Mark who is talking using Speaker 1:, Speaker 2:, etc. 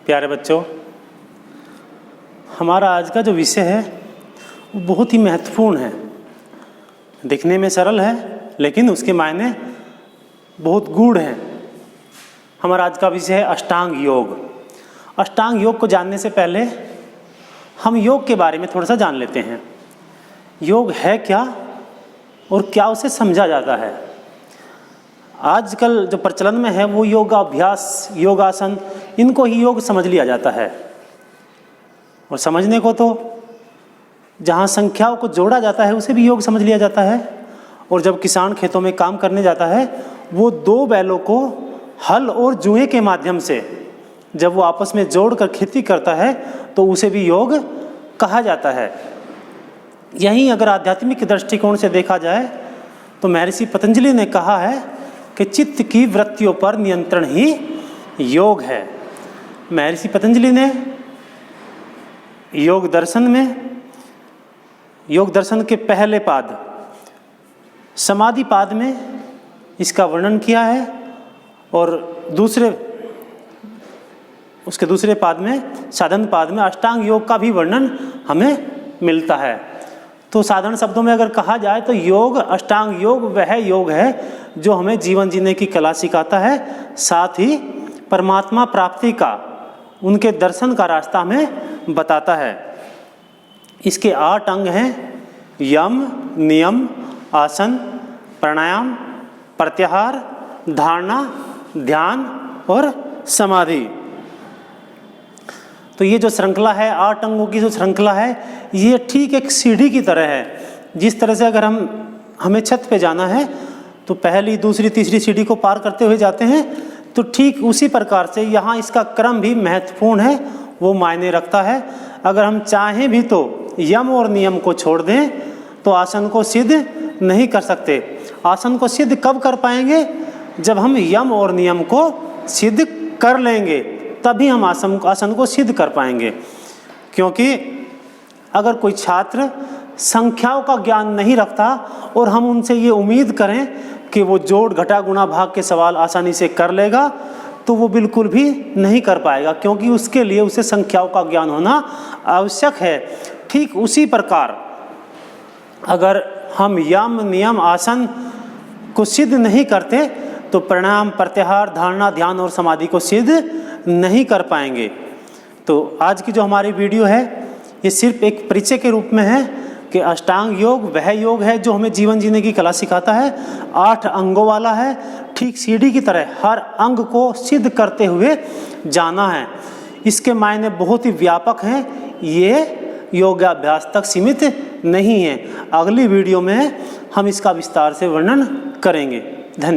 Speaker 1: प्यारे बच्चों, हमारा आज का जो विषय है वो बहुत ही महत्वपूर्ण है। दिखने में सरल है लेकिन उसके मायने बहुत गूढ़ हैं। हमारा आज का विषय है अष्टांग योग। अष्टांग योग को जानने से पहले हम योग के बारे में थोड़ा सा जान लेते हैं। योग है क्या और क्या उसे समझा जाता है। आजकल जो प्रचलन में है वो योगाभ्यास, योगासन, इनको ही योग समझ लिया जाता है। और समझने को तो जहाँ संख्याओं को जोड़ा जाता है उसे भी योग समझ लिया जाता है। और जब किसान खेतों में काम करने जाता है वो दो बैलों को हल और जुए के माध्यम से जब वो आपस में जोड़कर खेती करता है तो उसे भी योग कहा जाता है। यहीं अगर आध्यात्मिक दृष्टिकोण से देखा जाए तो महर्षि पतंजलि ने कहा है कि चित्त की वृत्तियों पर नियंत्रण ही योग है। महर्षि पतंजलि ने योग दर्शन के पहले पाद समाधि पाद में इसका वर्णन किया है और उसके दूसरे पाद में साधन पाद में अष्टांग योग का भी वर्णन हमें मिलता है। तो साधारण शब्दों में अगर कहा जाए तो योग, अष्टांग योग वह योग है जो हमें जीवन जीने की कला सिखाता है, साथ ही परमात्मा प्राप्ति का, उनके दर्शन का रास्ता हमें बताता है। इसके 8 अंग हैं: यम, नियम, आसन, प्राणायाम, प्रत्याहार, धारणा, ध्यान और समाधि। तो ये जो श्रृंखला है, 8 अंगों की जो श्रृंखला है, ये ठीक एक सीढ़ी की तरह है। जिस तरह से अगर हमें छत पे जाना है तो पहली, दूसरी, तीसरी सीढ़ी को पार करते हुए जाते हैं, तो ठीक उसी प्रकार से यहाँ इसका क्रम भी महत्वपूर्ण है, वो मायने रखता है। अगर हम चाहें भी तो यम और नियम को छोड़ दें तो आसन को सिद्ध नहीं कर सकते। आसन को सिद्ध कब कर पाएंगे? जब हम यम और नियम को सिद्ध कर लेंगे, तभी हम आसन को सिद्ध कर पाएंगे। क्योंकि अगर कोई छात्र संख्याओं का ज्ञान नहीं रखता और हम उनसे ये उम्मीद करें कि वो जोड़, घटा, गुणा, भाग के सवाल आसानी से कर लेगा, तो वो बिल्कुल भी नहीं कर पाएगा, क्योंकि उसके लिए उसे संख्याओं का ज्ञान होना आवश्यक है। ठीक उसी प्रकार अगर हम यम, नियम, आसन को सिद्ध नहीं करते तो प्राणायाम, प्रत्याहार, धारणा, ध्यान और समाधि को सिद्ध नहीं कर पाएंगे। तो आज की जो हमारी वीडियो है ये सिर्फ एक परिचय के रूप में है कि अष्टांग योग वह योग है जो हमें जीवन जीने की कला सिखाता है। 8 अंगों वाला है, ठीक सीढ़ी की तरह हर अंग को सिद्ध करते हुए जाना है। इसके मायने बहुत ही व्यापक हैं, ये योगाभ्यास तक सीमित नहीं है। अगली वीडियो में हम इसका विस्तार से वर्णन करेंगे।